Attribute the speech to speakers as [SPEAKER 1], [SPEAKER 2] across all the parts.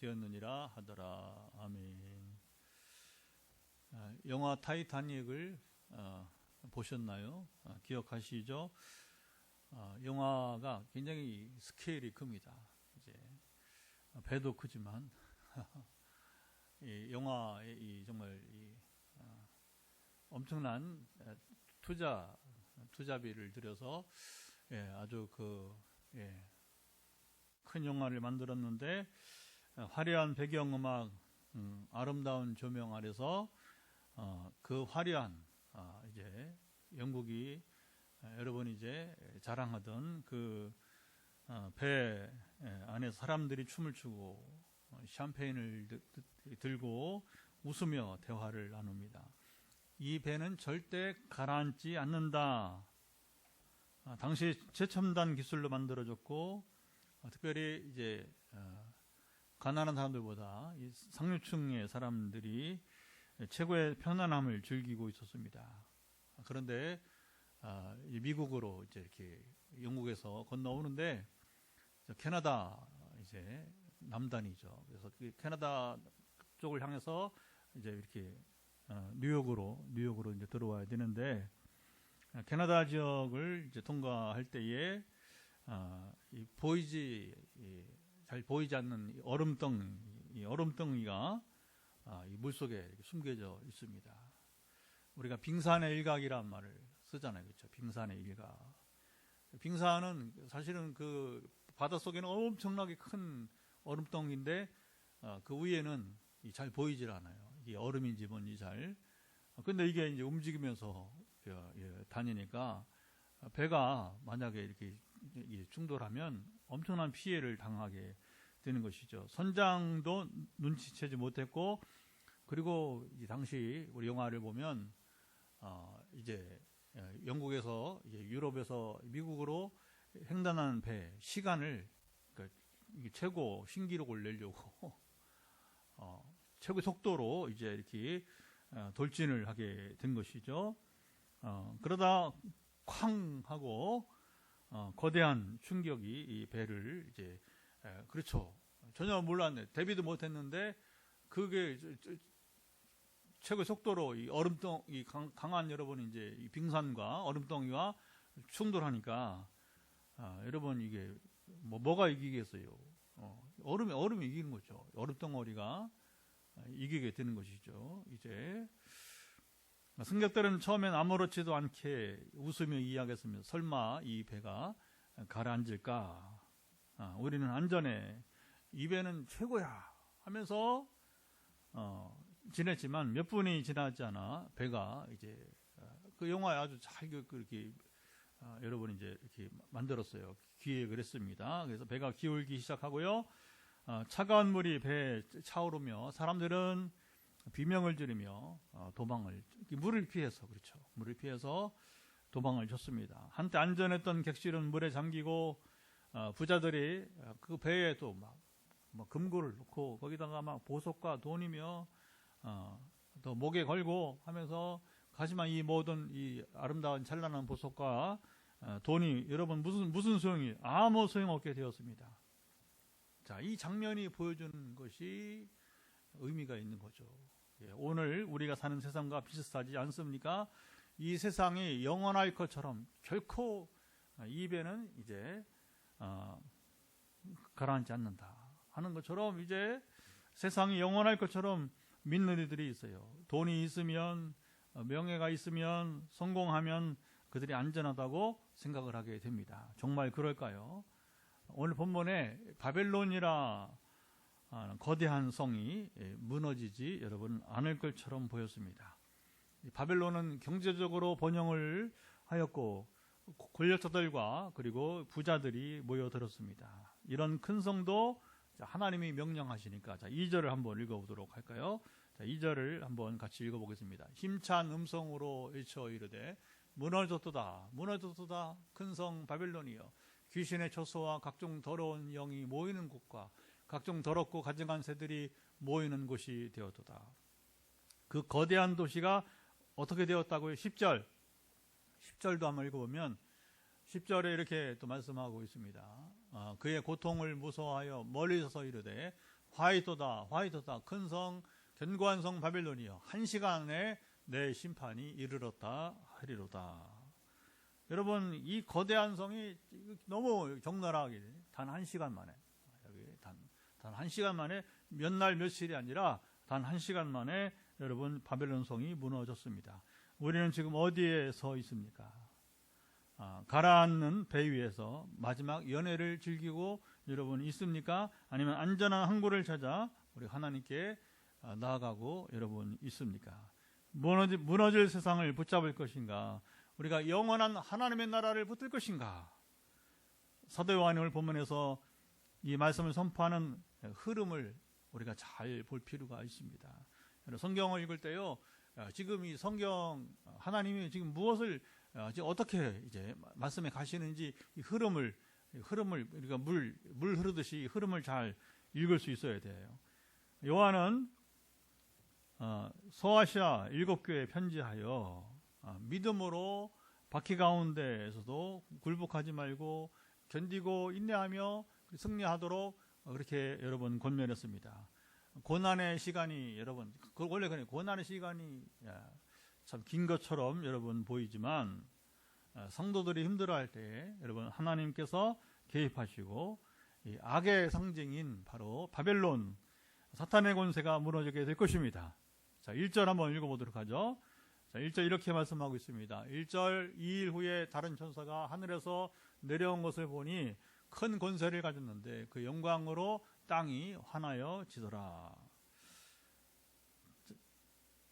[SPEAKER 1] 되었느니라 하더라. 아멘. 영화 타이타닉을 보셨나요? 기억하시죠? 영화가 굉장히 스케일이 큽니다. 이제 배도 크지만 이 영화에 정말 엄청난 투자비를 들여서 아주 큰 영화를 만들었는데, 화려한 배경음악, 아름다운 조명 아래서 그 화려한 이제 영국이 여러분이 이제 자랑하던 그 배 안에 사람들이 춤을 추고 샴페인을 들고 웃으며 대화를 나눕니다. 이 배는 절대 가라앉지 않는다. 당시 최첨단 기술로 만들어졌고, 특별히 이제 가난한 사람들보다 이 상류층의 사람들이 최고의 편안함을 즐기고 있었습니다. 그런데 미국으로 이제 이렇게 영국에서 건너오는데, 캐나다 이제 남단이죠. 그래서 캐나다 쪽을 향해서 이제 이렇게 뉴욕으로 이제 들어와야 되는데, 캐나다 지역을 이제 통과할 때에 잘 보이지 않는 이 얼음덩이가 이 물속에 숨겨져 있습니다. 우리가 빙산의 일각이란 말을 쓰잖아요. 그렇죠? 빙산의 일각. 빙산은 사실은 그 바닷속에는 엄청나게 큰 얼음덩이인데, 그 위에는 잘 보이질 않아요. 이게 얼음인지 뭔지 잘. 근데 이게 이제 움직이면서 다니니까 배가 만약에 이렇게 충돌하면 엄청난 피해를 당하게 되는 것이죠. 선장도 눈치채지 못했고, 그리고 당시 우리 영화를 보면 이제 영국에서 이제 유럽에서 미국으로 횡단하는 배 시간을, 그러니까 최고 신기록을 내려고 최고 속도로 이제 이렇게 돌진을 하게 된 것이죠. 그러다 쾅 하고 거대한 충격이 이 배를 이제 그렇죠. 전혀 몰랐네. 대비도 못했는데 그게 최고 속도로 이 얼음덩이 강한 여러분 이제 이 빙산과 얼음덩이와 충돌하니까 여러분 이게 뭐가 이기겠어요? 얼음이 이기는 거죠. 얼음덩어리가 이기게 되는 것이죠. 이제 승객들은 처음엔 아무렇지도 않게 웃으며 이야기했습니다. 설마 이 배가 가라앉을까? 우리는 안전해. 이 배는 최고야. 하면서 지냈지만 몇 분이 지나지 않아 배가 이제 그 영화에 아주 잘 그렇게 여러분이 이제 이렇게 만들었어요. 기획을 했습니다. 그래서 배가 기울기 시작하고요. 차가운 물이 배에 차오르며 사람들은 비명을 지르며 물을 피해서, 그렇죠. 물을 피해서 도망을 쳤습니다. 한때 안전했던 객실은 물에 잠기고, 부자들이 그 배에 또 막 금고를 넣고 거기다가 막 보석과 돈이며 또 목에 걸고 하면서, 하지만 이 모든 이 아름다운 찬란한 보석과 돈이 여러분 무슨 소용이, 아무 소용없게 되었습니다. 자, 이 장면이 보여주는 것이 의미가 있는 거죠. 오늘 우리가 사는 세상과 비슷하지 않습니까? 이 세상이 영원할 것처럼 결코 이 배는 이제 가라앉지 않는다 하는 것처럼, 이제 세상이 영원할 것처럼 믿는 이들이 있어요. 돈이 있으면, 명예가 있으면, 성공하면 그들이 안전하다고 생각을 하게 됩니다. 정말 그럴까요? 오늘 본문에 바벨론이라 거대한 성이 무너지지 여러분 않을 것처럼 보였습니다. 바벨론은 경제적으로 번영을 하였고 권력자들과 그리고 부자들이 모여들었습니다. 이런 큰 성도 하나님이 명령하시니까, 자, 2절을 한번 읽어보도록 할까요? 자, 2절을 한번 같이 읽어보겠습니다. 힘찬 음성으로 외쳐 이르되 무너졌도다 무너졌도다 큰 성 바벨론이여, 귀신의 처소와 각종 더러운 영이 모이는 곳과 각종 더럽고 가증한 새들이 모이는 곳이 되었도다. 그 거대한 도시가 어떻게 되었다고요? 10절도 한번 읽어보면 10절에 이렇게 또 말씀하고 있습니다. 그의 고통을 무서워하여 멀리 서서 이르되 화이토다. 큰 성, 견고한 성 바벨론이여. 1시간에 내 심판이 이르렀다 하리로다. 여러분, 이 거대한 성이 너무 적나라하게 단 1시간 만에, 단 1시간 만에 몇 날 며칠이 아니라 단 1시간 만에 여러분 바벨론 성이 무너졌습니다. 우리는 지금 어디에 서 있습니까? 가라앉는 배 위에서 마지막 연회를 즐기고 여러분 있습니까? 아니면 안전한 항구를 찾아 우리 하나님께 나아가고 여러분 있습니까? 무너질 세상을 붙잡을 것인가? 우리가 영원한 하나님의 나라를 붙들 것인가? 사도 요한의 본문에서 이 말씀을 선포하는 흐름을 우리가 잘 볼 필요가 있습니다. 성경을 읽을 때요, 지금 이 성경 하나님이 지금 무엇을 지금 어떻게 이제 말씀에 가시는지 이 흐름을 우리가 물 흐르듯이 흐름을 잘 읽을 수 있어야 돼요. 요한은 소아시아 7교회에 편지하여 믿음으로 바퀴 가운데에서도 굴복하지 말고 견디고 인내하며 승리하도록 그렇게 여러분 권면했습니다. 고난의 시간이 여러분 원래 그래 고난의 시간이 참 긴 것처럼 여러분 보이지만 성도들이 힘들어할 때 여러분 하나님께서 개입하시고 이 악의 상징인 바로 바벨론 사탄의 권세가 무너지게 될 것입니다. 자, 1절 한번 읽어보도록 하죠. 자, 1절 이렇게 말씀하고 있습니다. 1절 2일 후에 다른 천사가 하늘에서 내려온 것을 보니 큰 권세를 가졌는데 그 영광으로 땅이 환하여 지더라.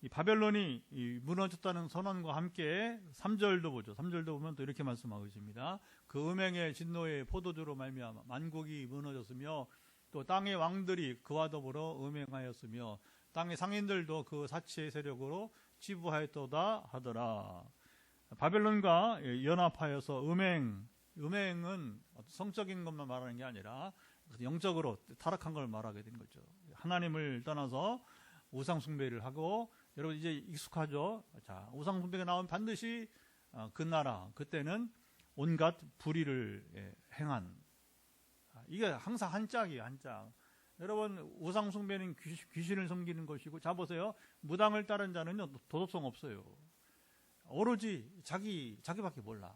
[SPEAKER 1] 이 바벨론이 무너졌다는 선언과 함께 3절도 보죠. 3절도 보면 또 이렇게 말씀하고 있습니다. 그 음행의 진노의 포도주로 말미암아 만국이 무너졌으며 또 땅의 왕들이 그와 더불어 음행하였으며 땅의 상인들도 그 사치의 세력으로 치부하였도다 하더라. 바벨론과 연합하여서 음행은 성적인 것만 말하는 게 아니라 영적으로 타락한 걸 말하게 된 거죠. 하나님을 떠나서 우상 숭배를 하고 여러분 이제 익숙하죠. 자, 우상 숭배가 나오면 반드시 그 나라 그때는 온갖 불의를 행한 이게 항상 한짝이에요. 한짝. 여러분 우상 숭배는 귀신을 섬기는 것이고 자 보세요. 무당을 따른 자는 도덕성 없어요. 오로지 자기밖에 몰라.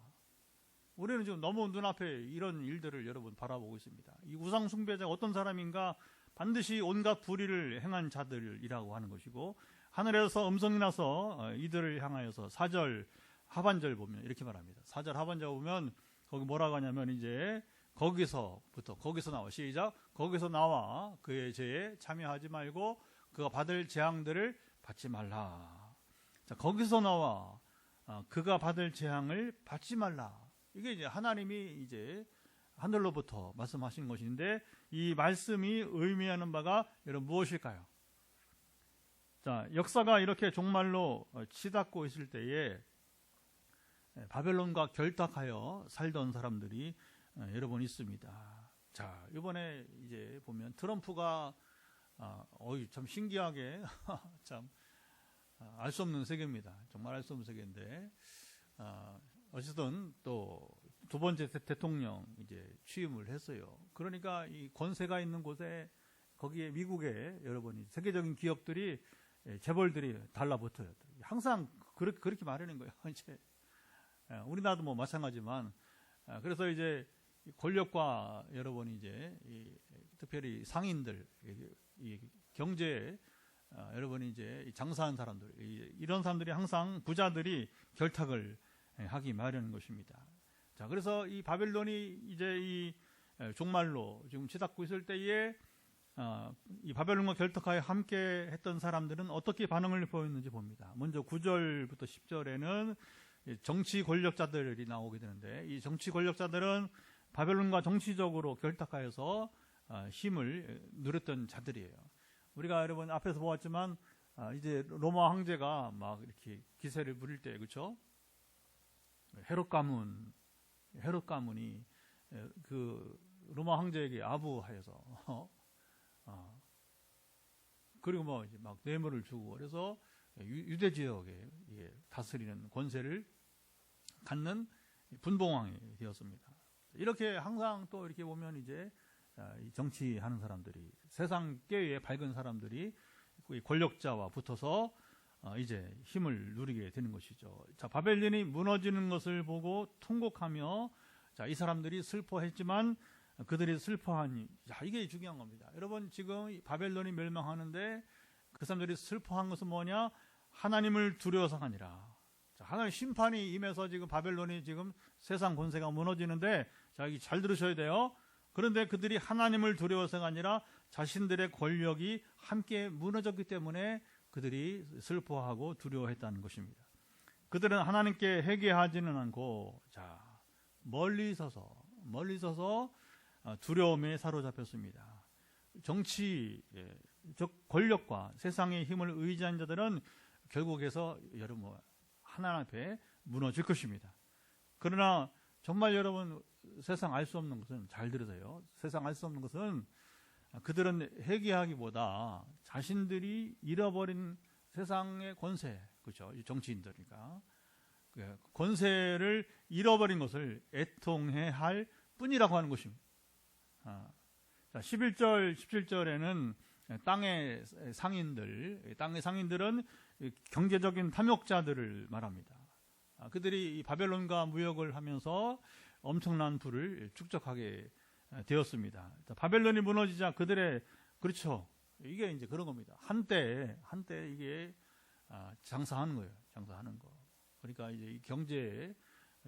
[SPEAKER 1] 우리는 지금 너무 눈앞에 이런 일들을 여러분 바라보고 있습니다. 이 우상 숭배자가 어떤 사람인가 반드시 온갖 불의를 행한 자들이라고 하는 것이고 하늘에서 음성이 나서 이들을 향하여서 4절 하반절 보면 이렇게 말합니다. 4절 하반절 보면 거기 뭐라고 하냐면 이제 거기서 나와 시작 거기서 나와 그의 죄에 참여하지 말고 그가 받을 재앙들을 받지 말라. 자, 거기서 나와 그가 받을 재앙을 받지 말라. 이게 이제 하나님이 이제 하늘로부터 말씀하신 것인데 이 말씀이 의미하는 바가 여러분 무엇일까요? 자, 역사가 이렇게 종말로 치닫고 있을 때에 바벨론과 결탁하여 살던 사람들이 여러분 있습니다. 자, 이번에 이제 보면 트럼프가 참 신기하게 참 알 수 없는 세계입니다. 정말 알 수 없는 세계인데 어쨌든 또 두 번째 대통령 이제 취임을 했어요. 그러니까 이 권세가 있는 곳에 거기에 미국에 여러분이 세계적인 기업들이 재벌들이 달라붙어요. 항상 그렇게 말하는 거예요. 이제 우리나라도 뭐 마찬가지지만 그래서 이제 권력과 여러분이 이제 특별히 상인들 이 경제 여러분이 이제 장사한 사람들 이런 사람들이 항상 부자들이 결탁을 하기 마련인 것입니다. 자, 그래서 이 바벨론이 이제 이 종말로 지금 치닫고 있을 때에 이 바벨론과 결탁하여 함께 했던 사람들은 어떻게 반응을 보였는지 봅니다. 먼저 9절부터 10절에는 정치 권력자들이 나오게 되는데 이 정치 권력자들은 바벨론과 정치적으로 결탁하여서 힘을 누렸던 자들이에요. 우리가 여러분 앞에서 보았지만 이제 로마 황제가 막 이렇게 기세를 부릴 때 그렇죠? 헤롯 가문이 그 로마 황제에게 아부하여서 그리고 뭐 이제 막 뇌물을 주고 그래서 유대 지역에 다스리는 권세를 갖는 분봉왕이 되었습니다. 이렇게 항상 또 이렇게 보면 이제 정치하는 사람들이, 세상 꾀에 밝은 사람들이 권력자와 붙어서 이제 힘을 누리게 되는 것이죠. 자, 바벨론이 무너지는 것을 보고 통곡하며, 자, 이 사람들이 슬퍼했지만 그들이 슬퍼하니, 자, 이게 중요한 겁니다. 여러분, 지금 바벨론이 멸망하는데 그 사람들이 슬퍼한 것은 뭐냐? 하나님을 두려워서가 아니라, 자, 하나님 심판이 임해서 지금 바벨론이 지금 세상 권세가 무너지는데, 자, 이 잘 들으셔야 돼요. 그런데 그들이 하나님을 두려워서가 아니라 자신들의 권력이 함께 무너졌기 때문에 그들이 슬퍼하고 두려워했다는 것입니다. 그들은 하나님께 회개하지는 않고, 자, 멀리 서서 두려움에 사로잡혔습니다. 정치, 즉 권력과 세상의 힘을 의지한 자들은 결국에서 여러분 하나님 앞에 무너질 것입니다. 그러나 정말 여러분, 세상 알 수 없는 것은, 잘 들으세요. 세상 알 수 없는 것은 그들은 회개하기보다 자신들이 잃어버린 세상의 권세, 그렇죠? 정치인들이니까 권세를 잃어버린 것을 애통해 할 뿐이라고 하는 것입니다. 자, 11절, 17절에는 땅의 상인들은 경제적인 탐욕자들을 말합니다. 그들이 이 바벨론과 무역을 하면서 엄청난 부를 축적하게 되었습니다. 바벨론이 무너지자 그들의, 그렇죠, 이게 이제 그런 겁니다. 한때 이게 장사하는 거예요. 장사하는 거. 그러니까 이제 이 경제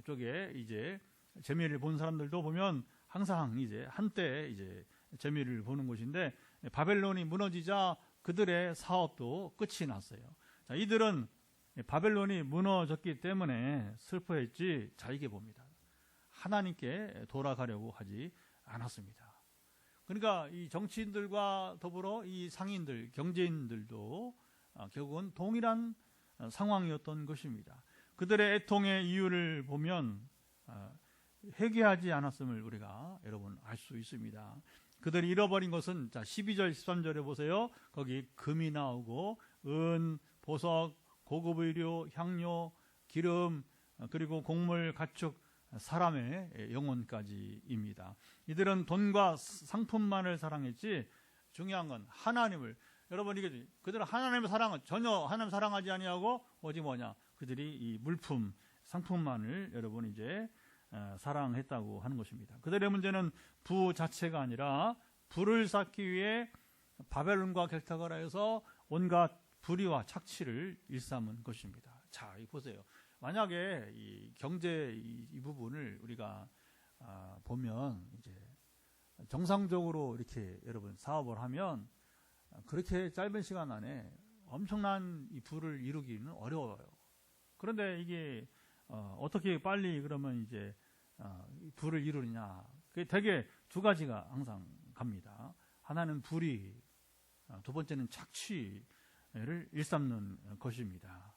[SPEAKER 1] 쪽에 이제 재미를 본 사람들도 보면 항상 이제 한때 이제 재미를 보는 것인데, 바벨론이 무너지자 그들의 사업도 끝이 났어요. 자, 이들은 바벨론이 무너졌기 때문에 슬퍼했지, 자, 이게 봅니다. 하나님께 돌아가려고 하지 않았습니다. 그러니까 이 정치인들과 더불어 이 상인들, 경제인들도 결국은 동일한 상황이었던 것입니다. 그들의 애통의 이유를 보면 회개하지 않았음을 우리가 여러분 알 수 있습니다. 그들이 잃어버린 것은, 자, 12절 13절에 보세요. 거기 금이 나오고 은, 보석, 고급 의류, 향료, 기름, 그리고 곡물, 가축, 사람의 영혼까지입니다. 이들은 돈과 상품만을 사랑했지, 중요한 건 하나님을, 여러분, 이게 그들은 하나님을 전혀 하나님 사랑하지 아니하고 오직 뭐냐, 그들이 이 물품, 상품만을 여러분 이제 사랑했다고 하는 것입니다. 그들의 문제는 부 자체가 아니라 부를 쌓기 위해 바벨론과 결탁을 하여서 온갖 불의와 착취를 일삼은 것입니다. 자, 이 보세요. 만약에 이 경제 이 부분을 우리가 보면, 이제 정상적으로 이렇게 여러분 사업을 하면 그렇게 짧은 시간 안에 엄청난 이 부를 이루기는 어려워요. 그런데 이게 어떻게 빨리 그러면 이제 부를 이루느냐? 그게 대개 두 가지가 항상 갑니다. 하나는 불의, 두 번째는 착취를 일삼는 것입니다.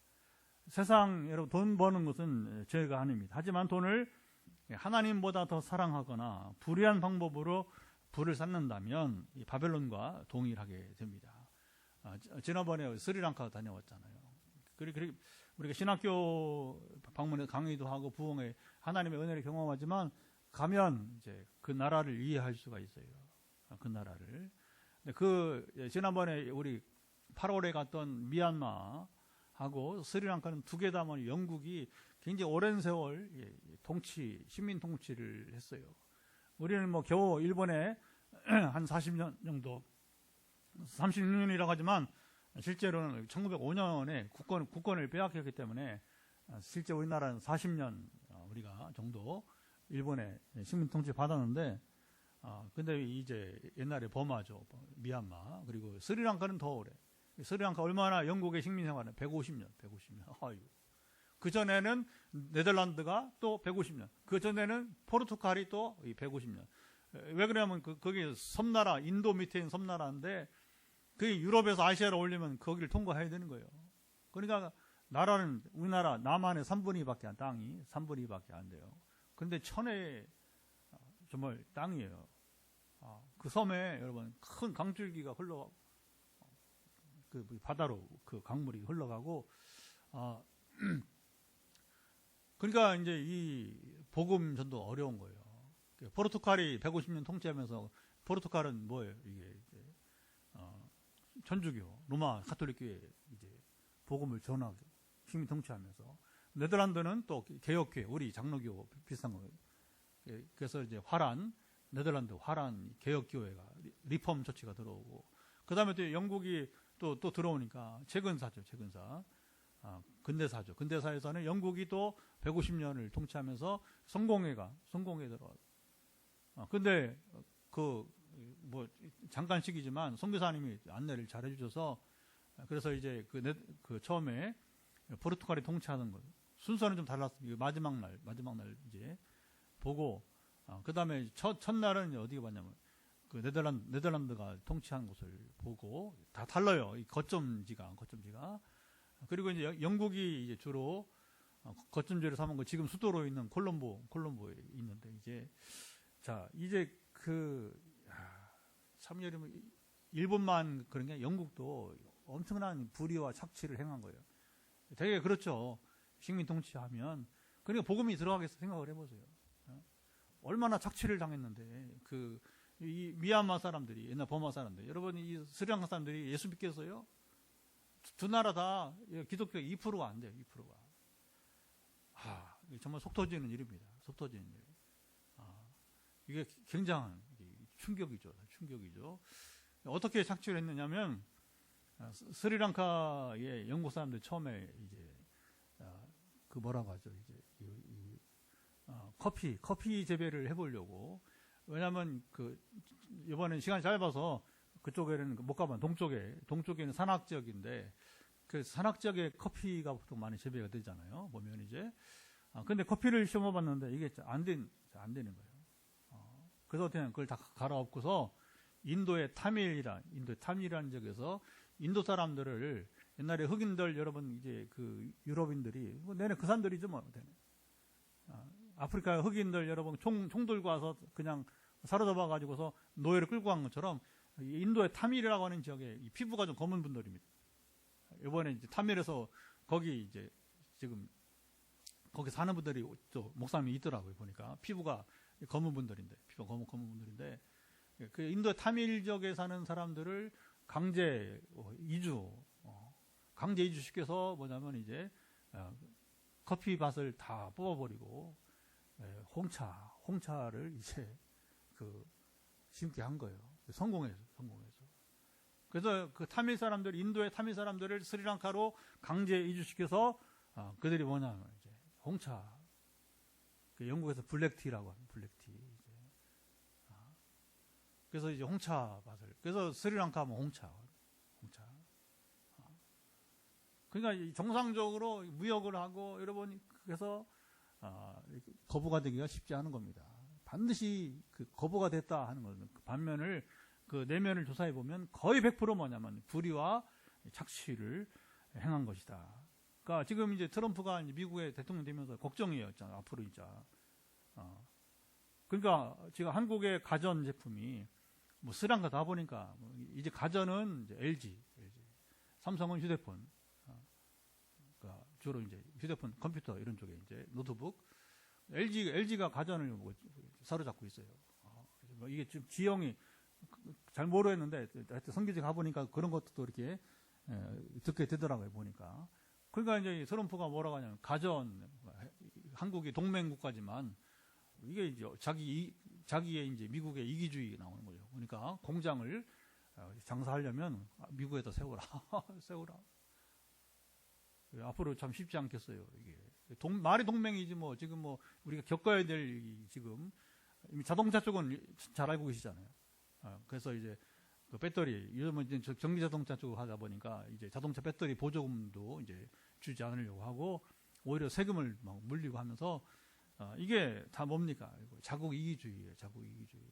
[SPEAKER 1] 세상, 여러분, 돈 버는 것은 죄가 아닙니다. 하지만 돈을 하나님보다 더 사랑하거나 불의한 방법으로 부를 쌓는다면 이 바벨론과 동일하게 됩니다. 지난번에 스리랑카 다녀왔잖아요. 그리고 우리가 신학교 방문해 강의도 하고 부흥회 하나님의 은혜를 경험하지만 가면 이제 그 나라를 이해할 수가 있어요. 그 나라를. 지난번에 우리 8월에 갔던 미얀마하고 스리랑카는 두 개 다 영국이 굉장히 오랜 세월 시민 통치를 했어요. 우리는 뭐 겨우 일본에 한 40년 정도, 36년이라고 하지만 실제로는 1905년에 국권을 빼앗겼기 때문에 실제 우리나라는 40년 우리가 정도 일본의 식민 통치 받았는데, 근데 이제 옛날에 버마죠, 미얀마, 그리고 스리랑카는 더 오래. 스리랑카 얼마나 영국의 식민 생활은 150년. 아유. 그 전에는 네덜란드가 또 150년. 그 전에는 포르투갈이 또 150년. 왜 그러냐면 거기 섬나라, 인도 밑에 있는 섬나라인데 그 유럽에서 아시아로 올리면 거기를 통과해야 되는 거예요. 그러니까 나라는 우리나라 남한의 3분의 2밖에 땅이 3분의 2밖에 안 돼요. 그런데 천혜의 정말 땅이에요. 그 섬에 여러분 큰 강줄기가 그 바다로 그 강물이 흘러가고, 그러니까 이제 이 복음 전도 어려운 거예요. 포르투갈이 150년 통치하면서 포르투갈은 뭐예요? 이게 이제, 천주교, 로마 가톨릭교회 이제 복음을 전하게 식민 통치하면서, 네덜란드는 또 개혁교회, 우리 장로교 비슷한 거. 그래서 이제 네덜란드 화란 개혁교회가 리폼 처치가 들어오고, 그 다음에 또 영국이 또 들어오니까 채근사죠, 채근사. 근대사죠. 근대사에서는 영국이 또 150년을 통치하면서 성공회 들어와요. 근데 잠깐씩이지만 선교사님이 안내를 잘 해주셔서, 그래서 이제 그 처음에 포르투갈이 통치하는 것 순서는 좀 달랐습니다. 마지막 날 이제 보고, 그 다음에 첫날은 어디가 봤냐면 그 네덜란드가 통치한 곳을 보고, 다 달라요. 이 거점지가. 그리고 이제 영국이 이제 주로 거점지를 삼은 거, 지금 수도로 있는 콜롬보에 있는데, 이제 참 일본만 그런 게 영국도 엄청난 불의와 착취를 행한 거예요. 되게 그렇죠. 식민 통치하면. 그러니까 복음이 들어가겠어 생각을 해보세요. 얼마나 착취를 당했는데, 이 미얀마 사람들이, 옛날 버마 사람들, 여러분 이 스리랑카 사람들이 예수 믿겠어요? 두 나라 다 기독교 2%가 안 돼요. 2%가. 정말 속 터지는 일입니다. 속 터지는 일. 이게 굉장한 충격이죠. 어떻게 착취를 했느냐면, 스리랑카의 영국 사람들 처음에 이제 뭐라고 하죠? 이제 커피 재배를 해보려고. 왜냐하면 이번엔 시간이 짧아서 그쪽에는 못 가면 동쪽에는 산악 지역인데, 그 산악 지역에 커피가 보통 많이 재배가 되잖아요. 보면 이제. 근데 커피를 심어봤는데 이게 안 되는 거예요. 그래서 어떻게 그걸 다 갈아엎고서 인도의 타밀이라는 지역에서 인도 사람들을, 옛날에 흑인들, 여러분 이제 유럽인들이 내내 그 사람들이죠 뭐. 아프리카 흑인들 여러분 총 들고 와서 그냥 사로잡아 가지고서 노예를 끌고 간 것처럼, 인도의 타밀이라고 하는 지역에 이 피부가 좀 검은 분들입니다. 이번에 이제 타밀에서 거기 이제 지금 거기 사는 분들이 또 목사님이 있더라고요. 보니까 피부가 검은 분들인데, 검은 분들인데, 그 인도 타밀 지역에 사는 사람들을 강제 이주 시켜서 뭐냐면 이제 커피밭을 다 뽑아버리고 홍차를 이제 심게 한 거예요. 성공해서. 그래서 인도의 타밀 사람들을 스리랑카로 강제 이주시켜서 그들이 뭐냐면 이제 홍차, 영국에서 블랙티라고 하는 블랙티. 그래서 이제 홍차밭을, 그래서 스리랑카 하면 홍차. 그러니까 정상적으로 무역을 하고, 여러분, 그래서 거부가 되기가 쉽지 않은 겁니다. 반드시 거부가 됐다 하는 것은, 반면을 내면을 조사해 보면 거의 100% 뭐냐면 불의와 착취를 행한 것이다. 그러니까 지금 이제 트럼프가 이제 미국의 대통령 되면서 걱정이에요. 앞으로 진짜. 그러니까 지금 한국의 가전 제품이 뭐 스리랑카 다 보니까 이제 가전은 이제 LG, 삼성은 휴대폰, 그러니까 주로 이제 휴대폰, 컴퓨터 이런 쪽에 이제 노트북, LG가 가전을 뭐 사로잡고 있어요. 이게 지금 지형이 잘 모르겠는데, 하여튼 선교지 가보니까 그런 것도 또 이렇게 듣게 되더라고요, 보니까. 그러니까 이제 트럼프가 뭐라고 하냐면, 한국이 동맹국가지만, 이게 이제 자기의 이제 미국의 이기주의 나오는 거죠. 그러니까 공장을 장사하려면 미국에다 세우라. 앞으로 참 쉽지 않겠어요, 이게. 말이 동맹이지 뭐, 지금 뭐, 우리가 겪어야 될, 지금, 자동차 쪽은 잘 알고 계시잖아요. 그래서 이제 배터리, 요즘은 이제 전기 자동차 쪽으로 하다 보니까 이제 자동차 배터리 보조금도 이제 주지 않으려고 하고, 오히려 세금을 막 물리고 하면서, 이게 다 뭡니까? 자국 이기주의예요, 자국 이기주의.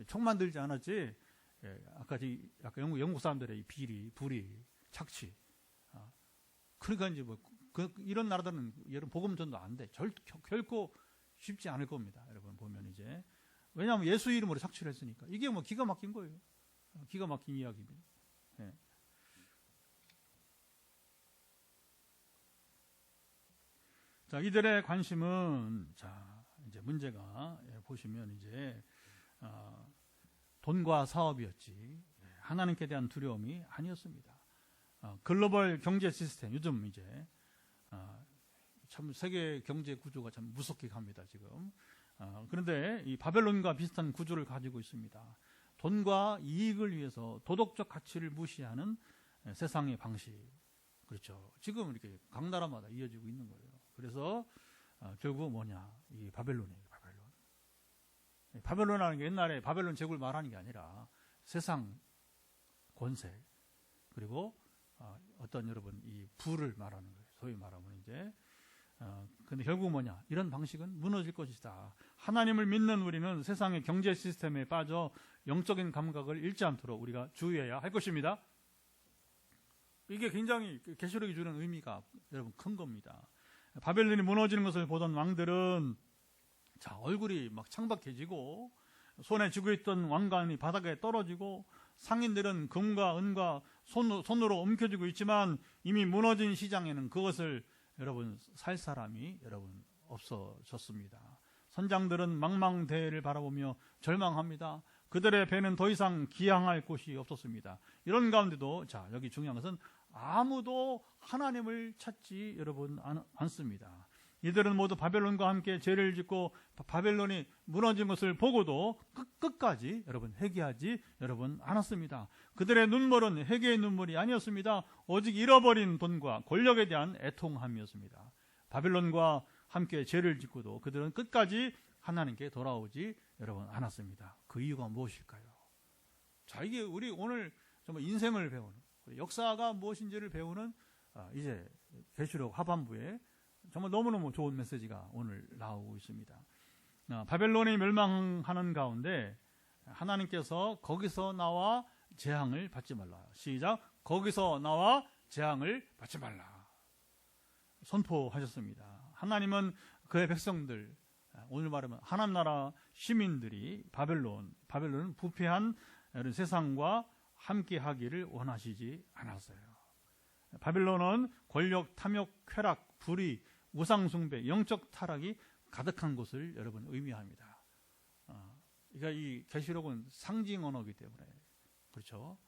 [SPEAKER 1] 총 만들지 않았지, 아까 영국 사람들의 이 불의, 착취. 그러니까 이제 이런 나라들은 여러분 복음전도 안 돼. 결코 쉽지 않을 겁니다. 여러분 보면 이제. 왜냐하면 예수 이름으로 착취를 했으니까. 이게 뭐 기가 막힌 거예요. 기가 막힌 이야기입니다. 네. 자, 이들의 관심은, 이제 문제가, 보시면 이제, 돈과 사업이었지 하나님께 대한 두려움이 아니었습니다. 글로벌 경제 시스템, 요즘 이제 참 세계 경제 구조가 참 무섭게 갑니다 지금. 그런데 이 바벨론과 비슷한 구조를 가지고 있습니다. 돈과 이익을 위해서 도덕적 가치를 무시하는 세상의 방식. 그렇죠. 지금 이렇게 각 나라마다 이어지고 있는 거예요. 그래서 결국 뭐냐, 이 바벨론이에요. 바벨론이라는 게 옛날에 바벨론 제국을 말하는 게 아니라 세상 권세, 그리고 어떤 여러분 이 부를 말하는 거예요. 소위 말하면 이제 근데 결국 뭐냐, 이런 방식은 무너질 것이다. 하나님을 믿는 우리는 세상의 경제 시스템에 빠져 영적인 감각을 잃지 않도록 우리가 주의해야 할 것입니다. 이게 굉장히 계시록이 주는 의미가 여러분 큰 겁니다. 바벨론이 무너지는 것을 보던 왕들은 자, 얼굴이 막 창박해지고 손에 쥐고 있던 왕관이 바닥에 떨어지고 상인들은 금과 은과 손으로 움켜쥐고 있지만 이미 무너진 시장에는 그것을 여러분 살 사람이 여러분 없어졌습니다. 선장들은 망망대해를 바라보며 절망합니다. 그들의 배는 더 이상 기항할 곳이 없었습니다. 이런 가운데도 자, 여기 중요한 것은 아무도 하나님을 찾지 여러분 않습니다. 이들은 모두 바벨론과 함께 죄를 짓고 바벨론이 무너진 것을 보고도 끝까지 여러분 회개하지 여러분 않았습니다. 그들의 눈물은 회개의 눈물이 아니었습니다. 오직 잃어버린 돈과 권력에 대한 애통함이었습니다. 바벨론과 함께 죄를 짓고도 그들은 끝까지 하나님께 돌아오지 여러분 않았습니다. 그 이유가 무엇일까요? 자, 이게 우리 오늘 정말 인생을 배우는, 역사가 무엇인지를 배우는 이제 계시록 하반부에 정말 너무너무 좋은 메시지가 오늘 나오고 있습니다. 바벨론이 멸망하는 가운데 하나님께서 거기서 나와 재앙을 받지 말라. 시작. 거기서 나와 재앙을 받지 말라. 선포하셨습니다. 하나님은 그의 백성들, 오늘 말하면 하나님 나라 시민들이 바벨론은 부패한 이런 세상과 함께 하기를 원하시지 않았어요. 바벨론은 권력, 탐욕, 쾌락, 불의, 우상숭배, 영적 타락이 가득한 곳을 여러분 의미합니다. 그러니까 이 계시록은 상징 언어이기 때문에 그렇죠.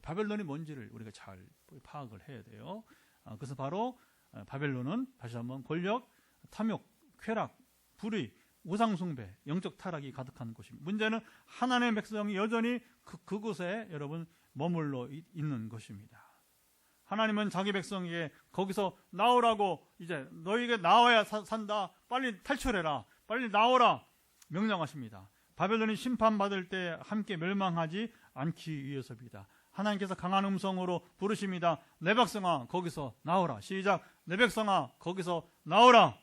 [SPEAKER 1] 바벨론이 뭔지를 우리가 잘 파악을 해야 돼요. 그래서 바로 바벨론은 다시 한번 권력, 탐욕, 쾌락, 불의, 우상숭배, 영적 타락이 가득한 곳입니다. 문제는 하나님의 백성이 여전히 그곳에 여러분 머물러 있는 것입니다. 하나님은 자기 백성에게 거기서 나오라고, 이제 너희에게 나와야 산다, 빨리 탈출해라, 빨리 나오라 명령하십니다. 바벨론이 심판받을 때 함께 멸망하지 않기 위해서입니다. 하나님께서 강한 음성으로 부르십니다. 내 백성아 거기서 나오라. 시작. 내 백성아 거기서 나오라.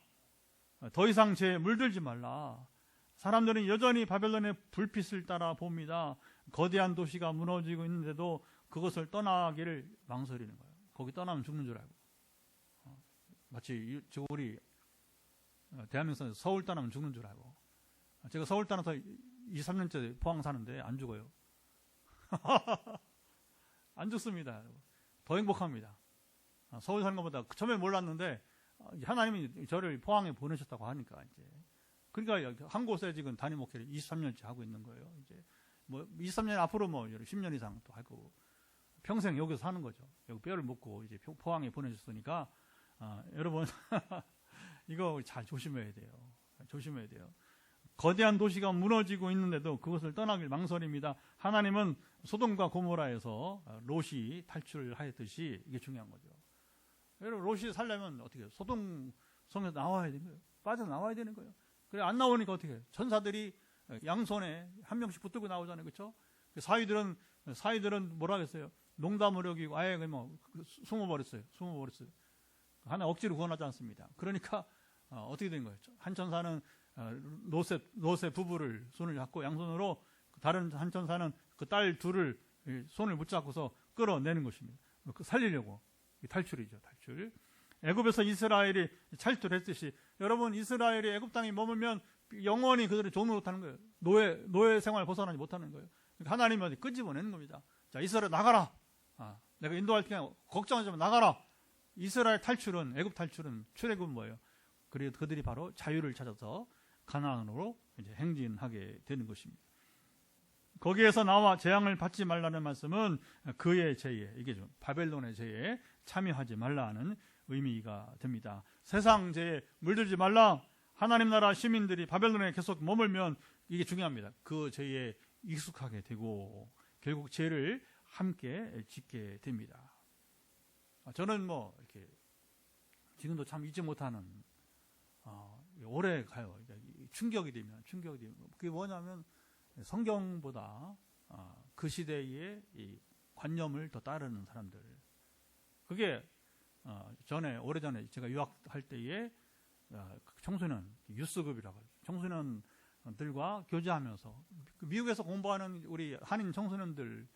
[SPEAKER 1] 더 이상 죄에 물들지 말라. 사람들은 여전히 바벨론의 불빛을 따라 봅니다. 거대한 도시가 무너지고 있는데도 그것을 떠나기를 망설이는 거예요. 거기 떠나면 죽는 줄 알고. 마치 우리 대한민국에서 서울 떠나면 죽는 줄 알고. 제가 서울 떠나서 23년째 포항 사는데 안 죽어요. 안 죽습니다. 더 행복합니다. 서울 사는 것보다 처음에 몰랐는데 하나님이 저를 포항에 보내셨다고 하니까 이제 그러니까 한 곳에 지금 담임 목회를 23년째 하고 있는 거예요. 이제 뭐 23년 앞으로 뭐 10년 이상 또 할 거고 평생 여기서 사는 거죠. 여기 뼈를 묻고 이제 포항에 보내셨으니까 여러분 이거 잘 조심해야 돼요. 조심해야 돼요. 거대한 도시가 무너지고 있는데도 그것을 떠나길 망설입니다. 하나님은 소돔과 고모라에서 롯이 탈출을 하였듯이 이게 중요한 거죠. 여러분 롯이 살려면 어떻게 해요? 소돔 성에서 나와야 되는 거예요. 빠져나와야 되는 거예요. 그래 안 나오니까 어떻게 해요? 전사들이 양손에 한 명씩 붙들고 나오잖아요. 그렇죠? 사이들은 뭐라 했어요? 농담을 여기고 아예 뭐 숨어버렸어요. 하나 억지로 구원하지 않습니다. 그러니까 어떻게 된 거예요? 한 천사는 롯의 부부를 손을 잡고 양손으로, 다른 한 천사는 그 딸 둘을 손을 붙잡고서 끌어내는 것입니다. 살리려고. 탈출이죠. 탈출. 애굽에서 이스라엘이 탈출했듯이 여러분 이스라엘이 애굽 땅에 머물면 영원히 그들의 종으로 타는 거예요. 노예 생활 벗어나지 못하는 거예요. 하나님이 어디 끄집어내는 겁니다. 자, 이스라엘 나가라. 내가 인도할 테니까 걱정하지 마. 나가라. 이스라엘 탈출은, 애굽 탈출은, 출애굽은 뭐예요? 그리고 그들이 바로 자유를 찾아서 가나안으로 이제 행진하게 되는 것입니다. 거기에서 나와 재앙을 받지 말라는 말씀은 그의 죄에, 이게 좀 바벨론의 죄에 참여하지 말라는 의미가 됩니다. 세상 죄에 물들지 말라. 하나님 나라 시민들이 바벨론에 계속 머물면 이게 중요합니다. 그 죄에 익숙하게 되고 결국 죄를 함께 짓게 됩니다. 저는 뭐 이렇게 지금도 참 잊지 못하는 오래 가요. 충격이 되면 그게 뭐냐면 성경보다 그 시대의 이 관념을 더 따르는 사람들. 그게 오래전에 제가 유학할 때에 청소년 유스급이라고 하죠. 청소년들과 교제하면서 미국에서 공부하는 우리 한인 청소년들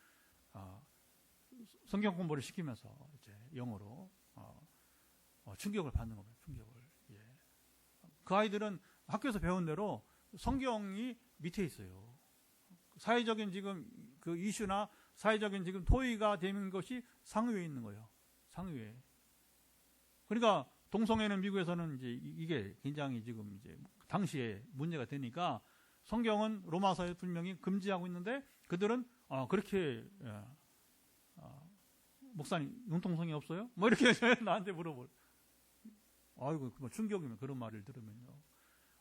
[SPEAKER 1] 성경 공부를 시키면서 이제 영어로 충격을 받는 겁니다. 충격을. 예. 그 아이들은 학교에서 배운 대로 성경이 밑에 있어요. 사회적인 지금 그 이슈나 사회적인 지금 토의가 되는 것이 상위에 있는 거예요. 상위에. 그러니까 동성애는 미국에서는 이제 이게 굉장히 지금 이제 당시에 문제가 되니까 성경은 로마서에 분명히 금지하고 있는데 그들은 그렇게 목사님 융통성이 없어요? 뭐 이렇게 나한테 물어볼. 아이고 뭐 충격이면 그런 말을 들으면요.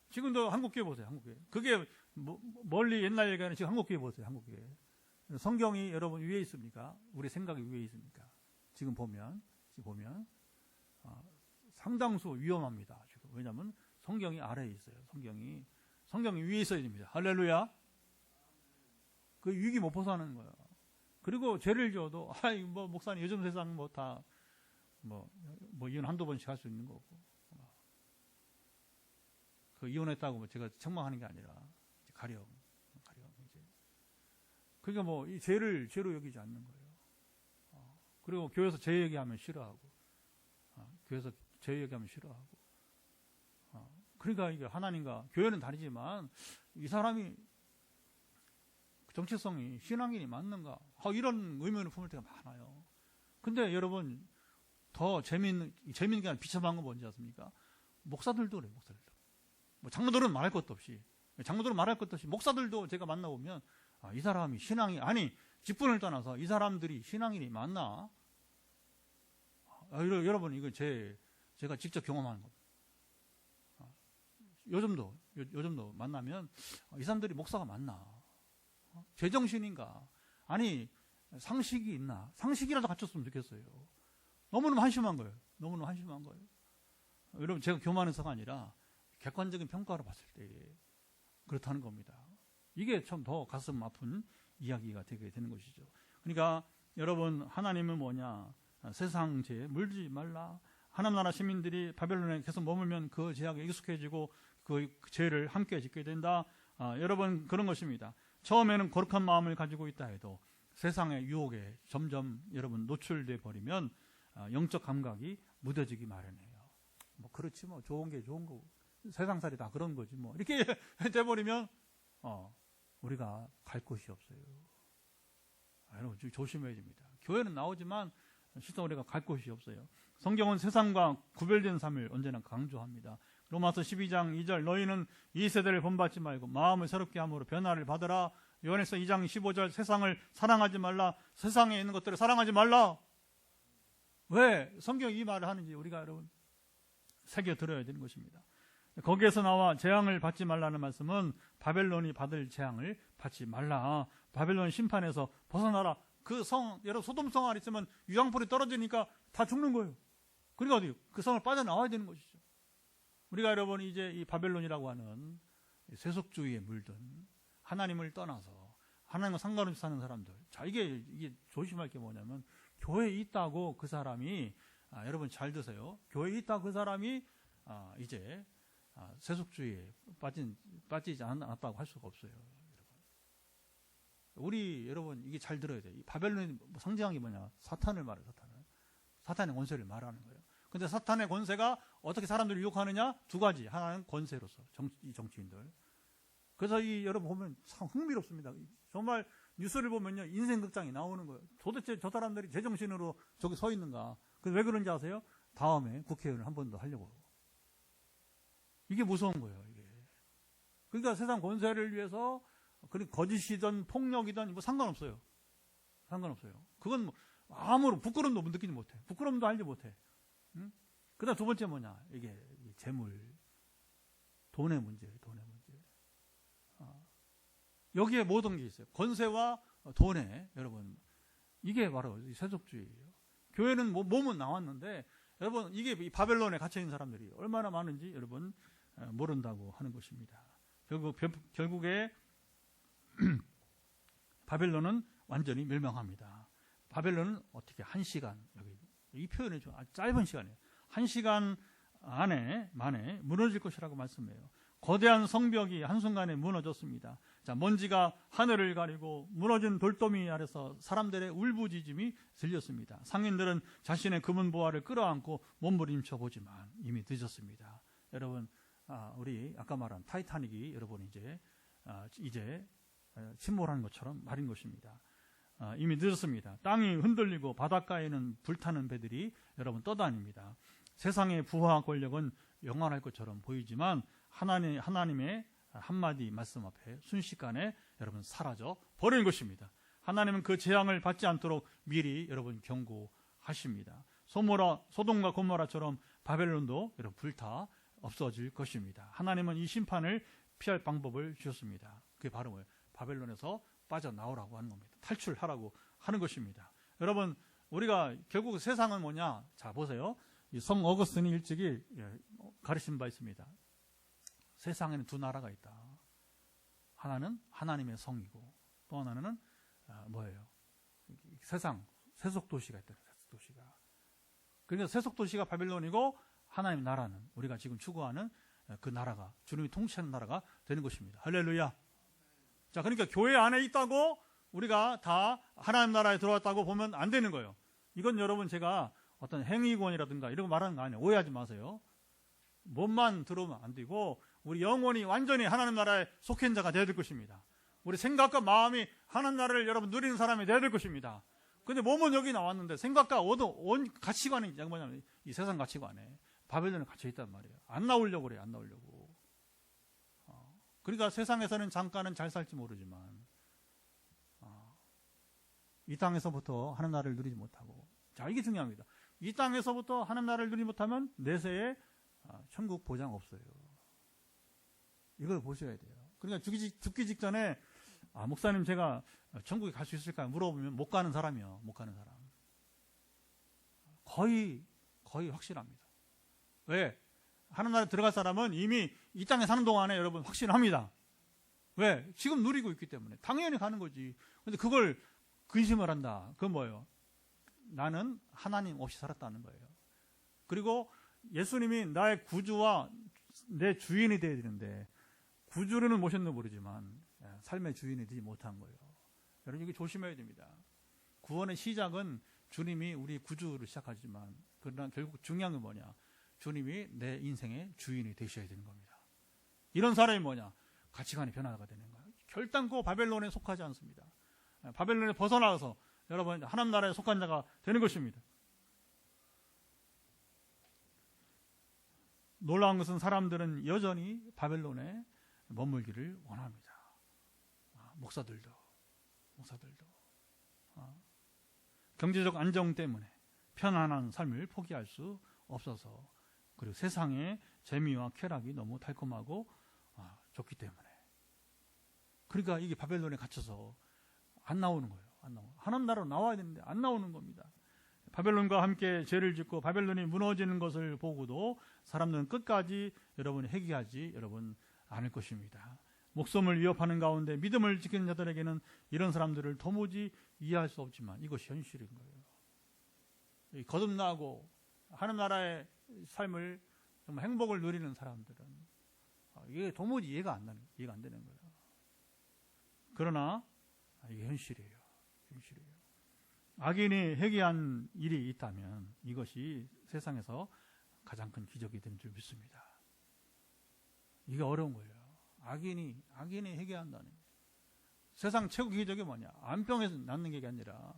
[SPEAKER 1] 지금도 한국교회 보세요. 한국교회. 그게 멀리 옛날 얘기하는 지금 한국교회 보세요. 한국교회. 성경이 여러분 위에 있습니까? 우리 생각이 위에 있습니까? 지금 보면 상당수 위험합니다. 지금. 왜냐하면 성경이 아래에 있어요. 성경이 위에 있어야 됩니다. 할렐루야. 그 위기 못 벗어나는 거예요. 그리고 죄를 지어도 뭐 목사님 요즘 세상 뭐 다 뭐 이혼 한두 번씩 할 수 있는 거고. 그 이혼했다고 뭐 제가 책망하는 게 아니라 가령 이제 그러니까 뭐 이 죄를 죄로 여기지 않는 거예요. 그리고 교회에서 죄 얘기하면 싫어하고, 교회에서 죄 얘기하면 싫어하고. 그러니까 이게 하나님과 교회는 다르지만 이 사람이 정체성이 신앙인이 맞는가? 이런 의문을 품을 때가 많아요. 근데 여러분 더 재미있는 게 아니라 비참한 건 뭔지 아십니까? 목사들도 그래요. 목사들도. 뭐 장로들은 말할 것도 없이, 목사들도 제가 만나보면 이 사람이 신앙이 직분을 떠나서 이 사람들이 신앙인이 맞나? 여러분 이건 제가 직접 경험하는 겁니다. 요즘도 만나면 이 사람들이 목사가 맞나? 제정신인가? 상식이 있나? 상식이라도 갖췄으면 좋겠어요. 너무너무 한심한 거예요. 여러분 제가 교만해서가 아니라 객관적인 평가로 봤을 때 그렇다는 겁니다. 이게 참 더 가슴 아픈 이야기가 되게 되는 것이죠. 그러니까 여러분 하나님은 뭐냐? 세상 죄에 물지 말라. 하나님 나라 시민들이 바벨론에 계속 머물면 그 죄악에 익숙해지고 그 죄를 함께 짓게 된다. 여러분 그런 것입니다. 처음에는 거룩한 마음을 가지고 있다 해도 세상의 유혹에 점점 여러분 노출돼 버리면 영적 감각이 무뎌지기 마련해요. 뭐 그렇지 뭐 좋은 게 좋은 거고 세상살이 다 그런 거지 뭐 이렇게 돼버리면 우리가 갈 곳이 없어요. 여러분 조심해야 됩니다. 교회는 나오지만 실제 우리가 갈 곳이 없어요. 성경은 세상과 구별된 삶을 언제나 강조합니다. 로마서 12장 2절 너희는 이 세대를 본받지 말고 마음을 새롭게 함으로 변화를 받으라. 요한에서 2장 15절 세상을 사랑하지 말라. 세상에 있는 것들을 사랑하지 말라. 왜 성경이 이 말을 하는지 우리가 여러분 새겨 들어야 되는 것입니다. 거기에서 나와 재앙을 받지 말라는 말씀은 바벨론이 받을 재앙을 받지 말라. 바벨론 심판에서 벗어나라. 그 성, 여러분 소돔 성 안에 있으면 유황불이 떨어지니까 다 죽는 거예요. 그러니까 어디요? 그 성을 빠져나와야 되는 것이죠. 우리가 여러분 이제 이 바벨론이라고 하는 세속주의에 물든 하나님을 떠나서 하나님과 상관없이 사는 사람들. 자, 이게 조심할 게 뭐냐면 교회에 있다고 그 사람이 여러분 잘 드세요. 교회에 있다고 그 사람이 이제 세속주의에 빠지지 않았다고 할 수가 없어요. 우리 여러분 이게 잘 들어야 돼요. 이 바벨론이 상징한 게 뭐냐? 사탄을 말해요. 사탄의 권세를 말하는 거예요. 근데 사탄의 권세가 어떻게 사람들을 유혹하느냐? 두 가지. 하나는 권세로서 정치인들. 그래서 여러분 보면 참 흥미롭습니다. 정말 뉴스를 보면요 인생 극장이 나오는 거예요. 도대체 저 사람들이 제정신으로 저기 서 있는가? 왜 그런지 아세요? 다음에 국회의원을 한 번 더 하려고. 이게 무서운 거예요. 이게. 그러니까 세상 권세를 위해서 그리고 거짓이든 폭력이든 뭐 상관없어요. 상관없어요. 그건 뭐 아무런 부끄럼도 느끼지 못해. 부끄럼도 알지 못해. 응? 그다음 두 번째 뭐냐? 이게 재물, 돈의 문제예요. 돈의 문제. 여기에 모든 게 있어요. 권세와 돈에 여러분 이게 바로 세속주의예요. 교회는 몸은 나왔는데 여러분 이게 이 바벨론에 갇혀 있는 사람들이 얼마나 많은지 여러분 모른다고 하는 것입니다. 결국에 바벨론은 완전히 멸망합니다. 바벨론은 어떻게 1시간, 여기 이 표현이 좀 아주 짧은 시간이에요. 1시간 만에 무너질 것이라고 말씀해요. 거대한 성벽이 한순간에 무너졌습니다. 자, 먼지가 하늘을 가리고 무너진 돌더미 아래서 사람들의 울부짖음이 들렸습니다. 상인들은 자신의 금은 보화를 끌어안고 몸부림쳐 보지만 이미 늦었습니다. 여러분, 우리 아까 말한 타이타닉이 여러분 이제 침몰한 것처럼 말인 것입니다. 이미 늦었습니다. 땅이 흔들리고 바닷가에는 불타는 배들이 여러분 떠다닙니다. 세상의 부와 권력은 영원할 것처럼 보이지만 하나님의 한마디 말씀 앞에 순식간에 여러분 사라져 버리는 것입니다. 하나님은 그 재앙을 받지 않도록 미리 여러분 경고하십니다. 소돔과 고모라처럼 바벨론도 여러분 불타 없어질 것입니다. 하나님은 이 심판을 피할 방법을 주셨습니다. 그게 바로 뭐예요? 바벨론에서 빠져나오라고 하는 겁니다. 탈출하라고 하는 것입니다. 여러분, 우리가 결국 세상은 뭐냐? 자, 보세요. 이 성 어거스틴이 일찍이 가르친 바 있습니다. 세상에는 두 나라가 있다. 하나는 하나님의 성이고 또 하나는 뭐예요? 세속도시가 있다. 세속도시가. 그러니까 세속도시가 바벨론이고 하나님의 나라는 우리가 지금 추구하는 그 나라가 주님이 통치하는 나라가 되는 것입니다. 할렐루야. 자, 그러니까 교회 안에 있다고 우리가 다 하나님 나라에 들어왔다고 보면 안 되는 거예요. 이건 여러분 제가 어떤 행위권이라든가 이런 거 말하는 거 아니에요. 오해하지 마세요. 몸만 들어오면 안 되고 우리 영혼이 완전히 하나님 나라에 속한 자가 되어야 될 것입니다. 우리 생각과 마음이 하나님 나라를 여러분 누리는 사람이 되어야 될 것입니다. 근데 몸은 여기 나왔는데 생각과 온 가치관이 뭐냐면 이 세상 가치관에 바벨론에 갇혀 있단 말이에요. 안 나오려고 그래요. 안 나오려고. 그러니까 세상에서는 잠깐은 잘 살지 모르지만 이 땅에서부터 하나님 나라를 누리지 못하고, 자, 이게 중요합니다. 이 땅에서부터 하나님 나라를 누리지 못하면 내세에 천국 보장 없어요. 이걸 보셔야 돼요. 그러니까 죽기 직전에 목사님 제가 천국에 갈 수 있을까요? 물어보면 못 가는 사람이요. 못 가는 사람. 거의 확실합니다. 왜? 하나님 나라에 들어갈 사람은 이미 이 땅에 사는 동안에 여러분 확신합니다. 왜? 지금 누리고 있기 때문에. 당연히 가는 거지. 근데 그걸 근심을 한다. 그건 뭐예요? 나는 하나님 없이 살았다는 거예요. 그리고 예수님이 나의 구주와 내 주인이 되어야 되는데 구주는 모셨는지 모르지만 삶의 주인이 되지 못한 거예요. 여러분 이거 조심해야 됩니다. 구원의 시작은 주님이 우리 구주를 시작하지만 그러나 결국 중요한 건 뭐냐? 주님이 내 인생의 주인이 되셔야 되는 겁니다. 이런 사람이 뭐냐? 가치관이 변화가 되는 거예요. 결단코 바벨론에 속하지 않습니다. 바벨론에 벗어나서 여러분 하나님 나라에 속한 자가 되는 것입니다. 놀라운 것은 사람들은 여전히 바벨론에 머물기를 원합니다. 목사들도 경제적 안정 때문에 편안한 삶을 포기할 수 없어서, 그리고 세상의 재미와 쾌락이 너무 달콤하고 좋기 때문에, 그러니까 이게 바벨론에 갇혀서 안 나오는 거예요. 하나님 나라로 나와야 되는데 안 나오는 겁니다. 바벨론과 함께 죄를 짓고 바벨론이 무너지는 것을 보고도 사람들은 끝까지 여러분 회개하지 않을 것입니다. 목숨을 위협하는 가운데 믿음을 지키는 자들에게는 이런 사람들을 도무지 이해할 수 없지만 이것이 현실인 거예요. 거듭나고 하나님 나라의 삶을 정말 행복을 누리는 사람들은 이게 도무지 이해가 안 되는 거예요. 그러나 이게 현실이에요. 악인이 회개한 일이 있다면 이것이 세상에서 가장 큰 기적이 되는 줄 믿습니다. 이게 어려운 거예요. 악인이 회개한다는. 세상 최고 기적이 뭐냐? 암병에서 낫는 게 아니라,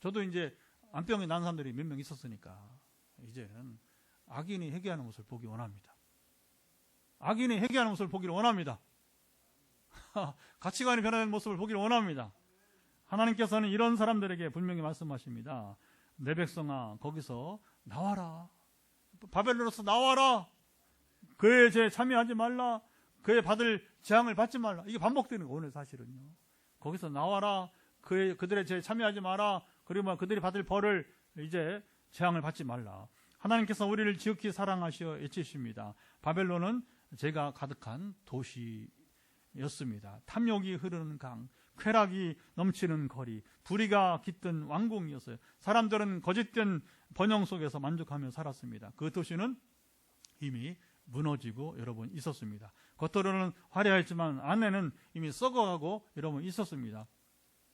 [SPEAKER 1] 저도 이제 암병에 난 사람들이 몇 명 있었으니까 이제는 악인이 회개하는 모습을 보기 원합니다. 악인이 회개하는 모습을 보기를 원합니다. 가치관이 변화된 모습을 보기를 원합니다. 하나님께서는 이런 사람들에게 분명히 말씀하십니다. 내 백성아 거기서 나와라. 바벨론에서 나와라. 그의 죄에 참여하지 말라. 그의 받을 재앙을 받지 말라. 이게 반복되는 거예요. 오늘 사실은요. 거기서 나와라. 그들의 죄에 참여하지 마라. 그리고 그들이 받을 벌을 이제 재앙을 받지 말라. 하나님께서 우리를 지극히 사랑하시어 애치십니다. 바벨론은 죄가 가득한 도시였습니다. 탐욕이 흐르는 강, 쾌락이 넘치는 거리, 불의가 깃든 왕궁이었어요. 사람들은 거짓된 번영 속에서 만족하며 살았습니다. 그 도시는 이미 무너지고 여러분 있었습니다. 겉으로는 화려했지만 안에는 이미 썩어가고 여러분 있었습니다.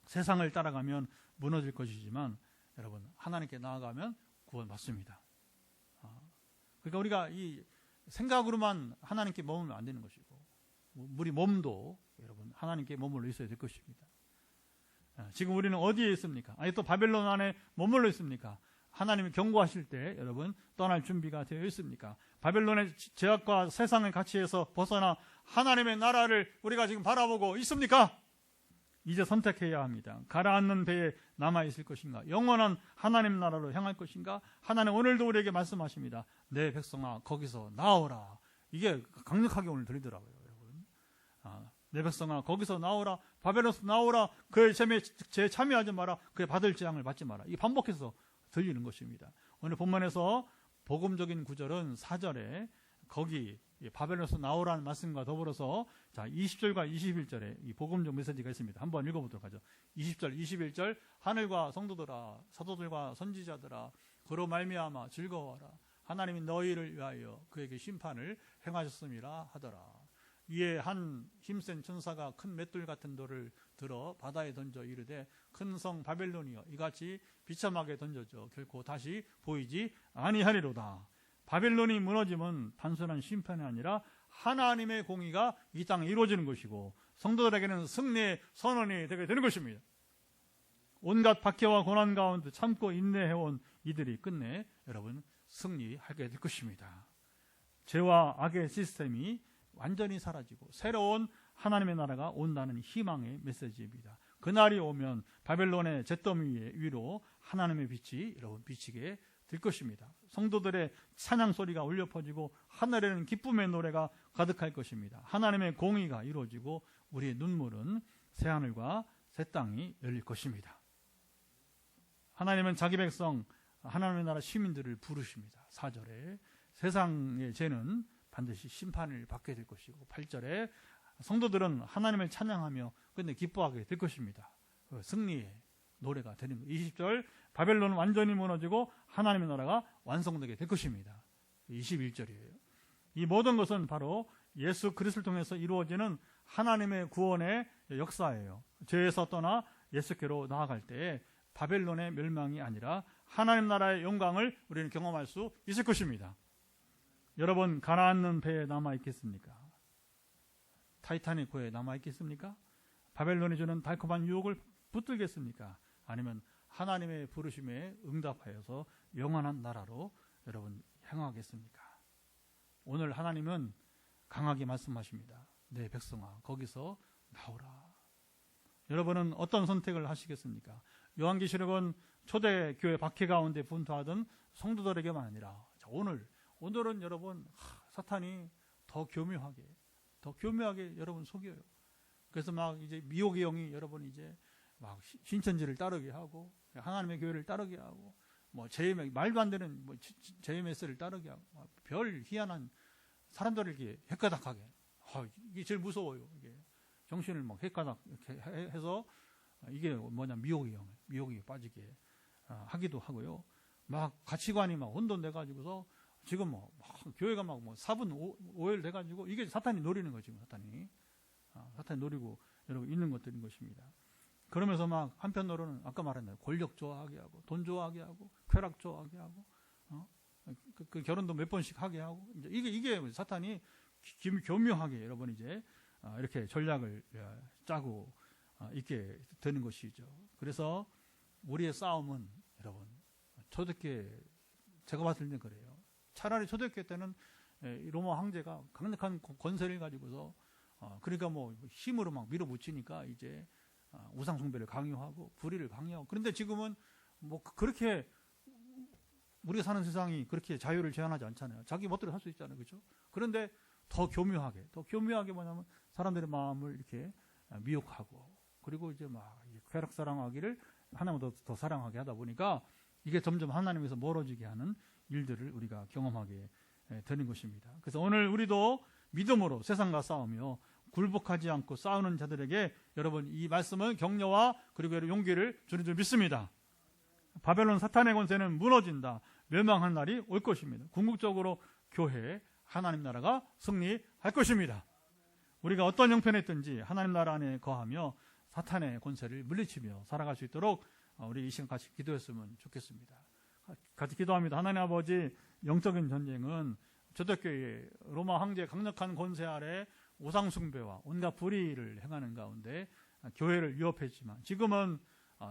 [SPEAKER 1] 세상을 따라가면 무너질 것이지만 여러분 하나님께 나아가면 구원받습니다. 그러니까 우리가 이 생각으로만 하나님께 머물면 안 되는 것이고 우리 몸도 여러분 하나님께 머물러 있어야 될 것입니다. 지금 우리는 어디에 있습니까? 아니 또 바벨론 안에 머물러 있습니까? 하나님이 경고하실 때 여러분 떠날 준비가 되어 있습니까? 바벨론의 죄악과 세상의 가치에서 벗어나 하나님의 나라를 우리가 지금 바라보고 있습니까? 이제 선택해야 합니다. 가라앉는 배에 남아있을 것인가? 영원한 하나님 나라로 향할 것인가? 하나님 오늘도 우리에게 말씀하십니다. 내 백성아 거기서 나오라. 이게 강력하게 오늘 들리더라고요. 여러분. 내 백성아 거기서 나오라. 바벨론에서 나오라. 그의 죄에 참여하지 마라. 그의 받을 재앙을 받지 마라. 이게 반복해서 들리는 것입니다. 오늘 본문에서 복음적인 구절은 4절에 거기 바벨론에서 나오라는 말씀과 더불어서 자 20절과 21절에 이 복음적 메시지가 있습니다. 한번 읽어보도록 하죠. 20절, 21절 하늘과 성도들아 사도들과 선지자들아 그로 말미암아 즐거워하라. 하나님이 너희를 위하여 그에게 심판을 행하셨음이라 하더라. 이에 한 힘센 천사가 큰 맷돌 같은 돌을 들어 바다에 던져 이르되 큰 성 바벨론이여 이같이 비참하게 던져져 결코 다시 보이지 아니하리로다. 바벨론이 무너짐은 단순한 심판이 아니라 하나님의 공의가 이 땅에 이루어지는 것이고 성도들에게는 승리의 선언이 되게 되는 것입니다. 온갖 박해와 고난 가운데 참고 인내해온 이들이 끝내 여러분 승리하게 될 것입니다. 죄와 악의 시스템이 완전히 사라지고 새로운 하나님의 나라가 온다는 희망의 메시지입니다. 그날이 오면 바벨론의 잿더미 위로 하나님의 빛이 여러분 비치게 될 것입니다. 성도들의 찬양 소리가 울려 퍼지고 하늘에는 기쁨의 노래가 가득할 것입니다. 하나님의 공의가 이루어지고 우리의 눈물은 새하늘과 새 땅이 열릴 것입니다. 하나님은 자기 백성 하나님의 나라 시민들을 부르십니다. 4절에 세상의 죄는 반드시 심판을 받게 될 것이고 8절에 성도들은 하나님을 찬양하며 끝내 기뻐하게 될 것입니다. 승리의 노래가 되는 거예요. 20절 바벨론은 완전히 무너지고 하나님의 나라가 완성되게 될 것입니다. 21절이에요. 이 모든 것은 바로 예수 그리스도를 통해서 이루어지는 하나님의 구원의 역사예요. 죄에서 떠나 예수께로 나아갈 때에 바벨론의 멸망이 아니라 하나님 나라의 영광을 우리는 경험할 수 있을 것입니다. 여러분 가라앉는 배에 남아있겠습니까? 타이타닉호에 남아있겠습니까? 바벨론이 주는 달콤한 유혹을 붙들겠습니까? 아니면 하나님의 부르심에 응답하여서 영원한 나라로 여러분 향하겠습니까? 오늘 하나님은 강하게 말씀하십니다. 내 백성아 거기서 나오라. 여러분은 어떤 선택을 하시겠습니까? 요한계시록은 초대교회 박해 가운데 분투하던 성도들에게만 아니라 오늘은 여러분 사탄이 더 교묘하게 여러분 속여요. 그래서 막 이제 미혹의 영이 여러분 이제 막 신천지를 따르게 하고 하나님의 교회를 따르게 하고 뭐 말도 안 되는 뭐 제이메스를 따르게 하고 별 희한한 사람들을 이렇게 헷가닥하게 이게 제일 무서워요. 이게 정신을 막 헷가닥 이렇게 해서 이게 뭐냐 미혹이 빠지게 하기도 하고요. 막 가치관이 막 혼돈돼 가지고서 지금 막 교회가 막 4분 5일 돼 가지고 이게 사탄이 노리는 거죠. 지금 사탄이 노리고 여러분 있는 것들인 것입니다. 그러면서 막 한편으로는 아까 말한 대로 권력 좋아하게 하고 돈 좋아하게 하고 쾌락 좋아하게 하고 그 결혼도 몇 번씩 하게 하고 이제 이게 사탄이 교묘하게 여러분 이제 이렇게 전략을 짜고 있게 되는 것이죠. 그래서 우리의 싸움은 여러분 초대교회 제가 봤을 때는 그래요. 차라리 초대교회 때는 로마 황제가 강력한 권세를 가지고서 그러니까 뭐 힘으로 막 밀어붙이니까 이제 우상 숭배를 강요하고 불의를 강요하고. 그런데 지금은 뭐 그렇게 우리가 사는 세상이 그렇게 자유를 제한하지 않잖아요. 자기 멋대로 살 수 있잖아요, 그렇죠? 그런데 더 교묘하게 뭐냐면 사람들의 마음을 이렇게 미혹하고, 그리고 이제 막 쾌락 사랑하기를 하나님보다 더 사랑하게 하다 보니까 이게 점점 하나님에서 멀어지게 하는 일들을 우리가 경험하게 되는 것입니다. 그래서 오늘 우리도 믿음으로 세상과 싸우며 굴복하지 않고 싸우는 자들에게 여러분 이 말씀은 격려와 그리고 용기를 주는 줄 믿습니다. 바벨론 사탄의 권세는 무너진다. 멸망한 날이 올 것입니다. 궁극적으로 교회, 하나님 나라가 승리할 것입니다. 우리가 어떤 형편에 있든지 하나님 나라 안에 거하며 사탄의 권세를 물리치며 살아갈 수 있도록 우리 이 시간 같이 기도했으면 좋겠습니다. 같이 기도합니다. 하나님 아버지, 영적인 전쟁은 초대교회 로마 황제의 강력한 권세 아래 우상 숭배와 온갖 불의를 행하는 가운데 교회를 위협했지만 지금은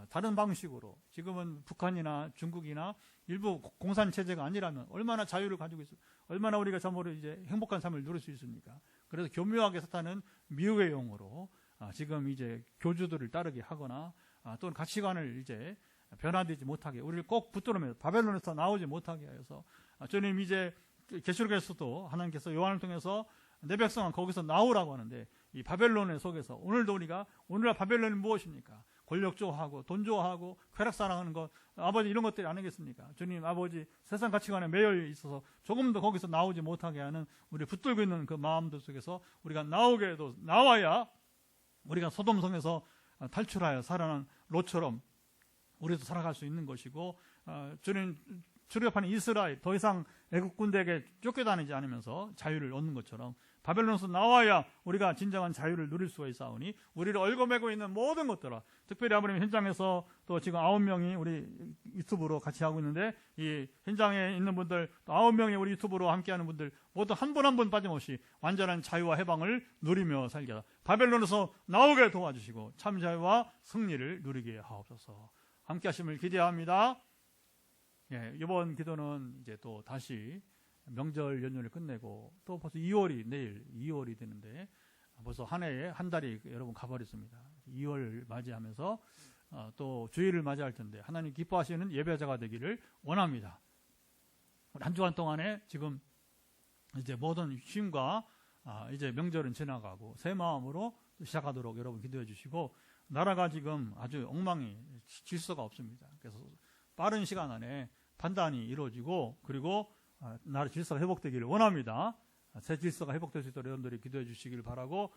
[SPEAKER 1] 다른 방식으로, 지금은 북한이나 중국이나 일부 공산체제가 아니라면 얼마나 자유를 가지고 있어, 얼마나 우리가 참으로 이제 행복한 삶을 누릴 수 있습니까? 그래서 교묘하게 사탄은 미혹의 용어로 지금 이제 교주들을 따르게 하거나 또는 가치관을 이제 변화되지 못하게, 우리를 꼭 붙들으면서 바벨론에서 나오지 못하게 하여서 주님 이제 계시록에서도 하나님께서 요한을 통해서 내 백성은 거기서 나오라고 하는데 이 바벨론의 속에서 오늘도 우리가 오늘날 바벨론이 무엇입니까? 권력 좋아하고 돈 좋아하고 쾌락 사랑하는 것, 아버지 이런 것들이 아니겠습니까? 주님 아버지 세상 가치관에 매여 있어서 조금 더 거기서 나오지 못하게 하는 우리 붙들고 있는 그 마음들 속에서 우리가 나오게도 나와야 우리가 소돔성에서 탈출하여 살아난 롯처럼 우리도 살아갈 수 있는 것이고 주님 출애굽하는 이스라엘 더 이상 애국 군대에게 쫓겨다니지 않으면서 자유를 얻는 것처럼 바벨론에서 나와야 우리가 진정한 자유를 누릴 수가 있사오니 우리를 얽어매고 있는 모든 것들아, 특별히 아버님 현장에서 또 지금 9명이 우리 유튜브로 같이 하고 있는데 이 현장에 있는 분들 또 9명이 우리 유튜브로 함께하는 분들 모두 한 분 한 분 빠짐없이 완전한 자유와 해방을 누리며 살게 하라. 바벨론에서 나오게 도와주시고 참 자유와 승리를 누리게 하옵소서. 함께 하심을 기대합니다. 예, 이번 기도는 이제 또 다시 명절 연휴를 끝내고 또 벌써 2월이 내일 2월이 되는데 벌써 한 해에 한 달이 여러분 가버렸습니다. 2월 맞이하면서 또 주일을 맞이할 텐데 하나님 기뻐하시는 예배자가 되기를 원합니다. 한 주간 동안에 지금 이제 모든 쉼과 이제 명절은 지나가고 새 마음으로 시작하도록 여러분 기도해 주시고, 나라가 지금 아주 엉망이 질서가 없습니다. 그래서 빠른 시간 안에 판단이 이루어지고 그리고 나라 질서가 회복되기를 원합니다. 새 질서가 회복될 수 있도록 여러분들이 기도해 주시길 바라고,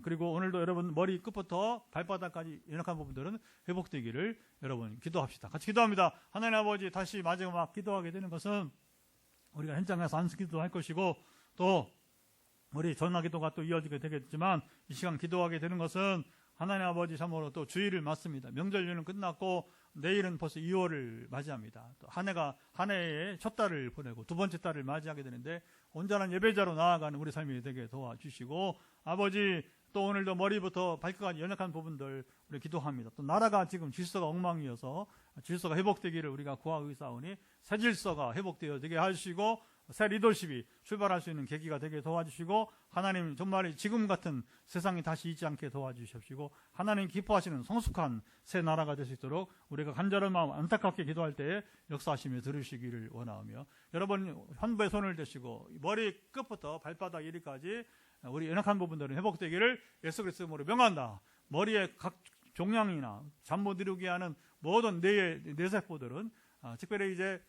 [SPEAKER 1] 그리고 오늘도 여러분 머리 끝부터 발바닥까지 연약한 부분들은 회복되기를 여러분 기도합시다. 같이 기도합니다. 하나님 아버지, 다시 마지막 기도하게 되는 것은 우리가 현장에서 안수 기도할 것이고 또 우리 전화 기도가 또 이어지게 되겠지만 이 시간 기도하게 되는 것은 하나님 아버지 참으로 또 주일을 맞습니다. 명절 연휴는 끝났고 내일은 벌써 2월을 맞이합니다. 또 한 해의 첫 달을 보내고 두 번째 달을 맞이하게 되는데 온전한 예배자로 나아가는 우리 삶이 되게 도와주시고, 아버지 또 오늘도 머리부터 발끝까지 연약한 부분들 우리 기도합니다. 또 나라가 지금 질서가 엉망이어서 질서가 회복되기를 우리가 구하고 있사오니 새 질서가 회복되어 되게 하시고 새 리더십이 출발할 수 있는 계기가 되게 도와주시고, 하나님 정말 지금 같은 세상이 다시 있지 않게 도와주십시고 하나님 기뻐하시는 성숙한 새 나라가 될 수 있도록 우리가 간절한 마음 안타깝게 기도할 때에 역사하시며 들으시기를 원하오며, 여러분 환부에 손을 대시고 머리 끝부터 발바닥 이리까지 우리 연약한 부분들은 회복되기를 예수 그리스도 이름으로 명한다. 머리의 각 종양이나 잠 못 이루게 하는 모든 뇌의 뇌세포들은 특별히 이제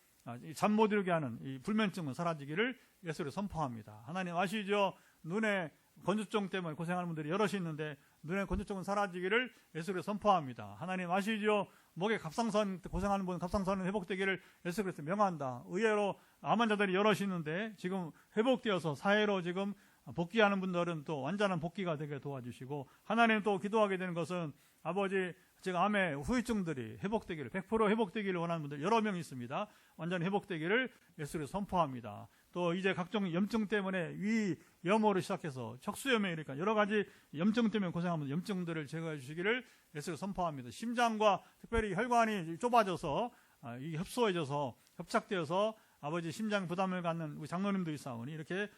[SPEAKER 1] 잠 못 이루게 하는 이 불면증은 사라지기를 예수를 선포합니다. 하나님 아시죠? 눈에 건조증 때문에 고생하는 분들이 여럿이 있는데 눈의 건조증은 사라지기를 예수를 선포합니다. 하나님 아시죠? 목에 갑상선 고생하는 분 갑상선은 회복되기를 예수 그리스도 명한다. 의외로 암 환자들이 여럿이 있는데 지금 회복되어서 사회로 지금 복귀하는 분들은 또 완전한 복귀가 되게 도와주시고, 하나님 또 기도하게 되는 것은 아버지 지금 암의 후유증들이 회복되기를 100% 회복되기를 원하는 분들 여러 명 있습니다. 완전히 회복되기를 예수를 선포합니다. 또 이제 각종 염증 때문에 위 염호를 시작해서 척수염이니까 여러 가지 염증 때문에 고생하는 염증들을 제거해 주시기를 예수를 선포합니다. 심장과 특별히 혈관이 좁아져서 이 협소해져서 협착되어서 아버지 심장 부담을 갖는 우리 장로님도 있사오니 이렇게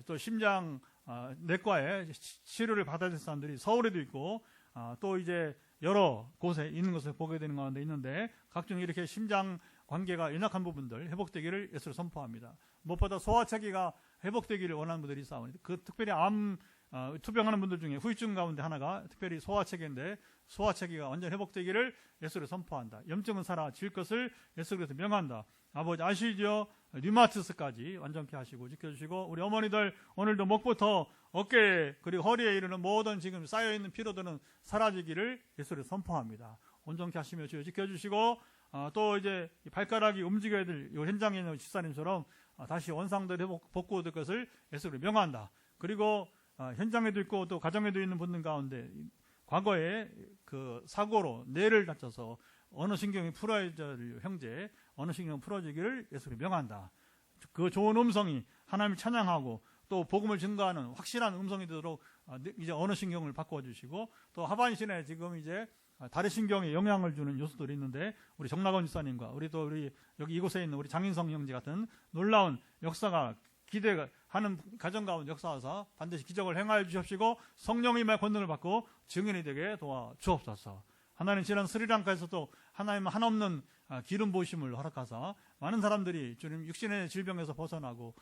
[SPEAKER 1] 또 심장 내과에 치료를 받아야 될 사람들이 서울에도 있고 또 이제 여러 곳에 있는 것을 보게 되는 가운데 있는데 각종 이렇게 심장 관계가 연약한 부분들 회복되기를 예수를 선포합니다. 무엇보다 소화체계가 회복되기를 원하는 분들이 있사오니 특별히 투병하는 분들 중에 후유증 가운데 하나가 특별히 소화체계인데 소화체계가 완전 회복되기를 예수를 선포한다. 염증은 사라질 것을 예수께서 명한다. 아버지 아시죠? 류마티스까지 완전케 하시고 지켜주시고 우리 어머니들 오늘도 목부터 어깨 그리고 허리에 이르는 모든 지금 쌓여있는 피로들은 사라지기를 예수를 선포합니다. 온전케 하시며 주여 지켜주시고 또 이제 발가락이 움직여야 될 이 현장에 있는 집사님처럼 다시 원상들 복구될 것을 예수를 명한다. 그리고 현장에도 있고 또 가정에도 있는 분들 가운데 과거에 그 사고로 뇌를 다쳐서 어느 신경이 풀어야 될 형제 어느 신경 풀어지기를 예수를 명한다. 그 좋은 음성이 하나님을 찬양하고 또 복음을 증거하는 확실한 음성이 되도록 이제 어느 신경을 바꿔주시고 또 하반신에 지금 이제 다리 신경에 영향을 주는 요소들이 있는데 우리 정락원 집사님과 우리 여기 이곳에 있는 우리 장인성 형제 같은 놀라운 역사가 기대하는 가정 가운데 역사하사 반드시 기적을 행하여 주십시고 성령의 말 권능을 받고 증인이 되게 도와주옵소서. 하나님 지난 스리랑카에서도 하나님 한없는 기름 부으심을 허락하사 많은 사람들이 주님 육신의 질병에서 벗어나고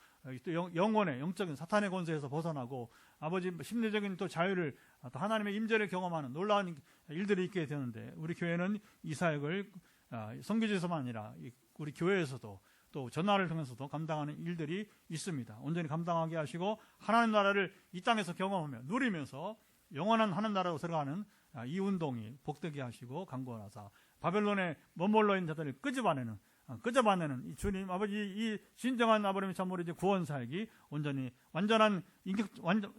[SPEAKER 1] 또 영혼의 영적인 사탄의 권세에서 벗어나고 아버지 심리적인 또 자유를 또 하나님의 임재를 경험하는 놀라운 일들이 있게 되는데 우리 교회는 이 사역을 선교지에서만 아니라 우리 교회에서도 또 전화를 통해서도 감당하는 일들이 있습니다. 온전히 감당하게 하시고 하나님 나라를 이 땅에서 경험하며 누리면서 영원한 하나님 나라로 들어가는 이 운동이 복되게 하시고 강구하사 바벨론에 머물러 있는 자들을 끄집어내는 이 주님 아버지 이 진정한 아버님의 참으로 이제 구원 사역이 온전히 완전한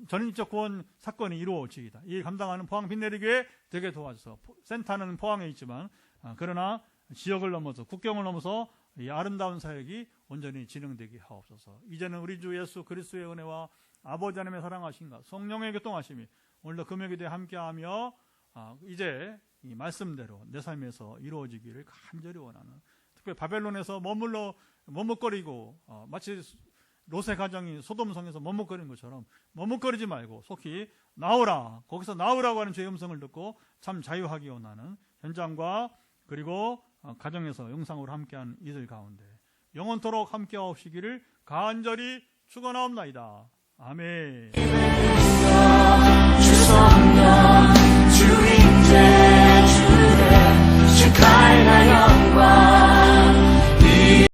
[SPEAKER 1] 전인적 구원 사건이 이루어지기다. 이 감당하는 포항 빛내리교회 되게 도와줘서 센터는 포항에 있지만 그러나 지역을 넘어서 국경을 넘어서 이 아름다운 사역이 온전히 진행되게 하옵소서. 이제는 우리 주 예수 그리스도의 은혜와 아버지 하나님의 사랑하심과 성령의 교통하심이 오늘도 금요일에 함께하며 이제 이 말씀대로 내 삶에서 이루어지기를 간절히 원하는 특별히 바벨론에서 머뭇거리고 마치 롯의 가정이 소돔성에서 머뭇거리는 것처럼 머뭇거리지 말고 속히 나오라 거기서 나오라고 하는 주의 음성을 듣고 참 자유하기 원하는 현장과 그리고 가정에서 영상으로 함께하는 이들 가운데 영원토록 함께하옵시기를 간절히 축원하옵나이다. 아멘.
[SPEAKER 2] 주인재 주의 주가의 영광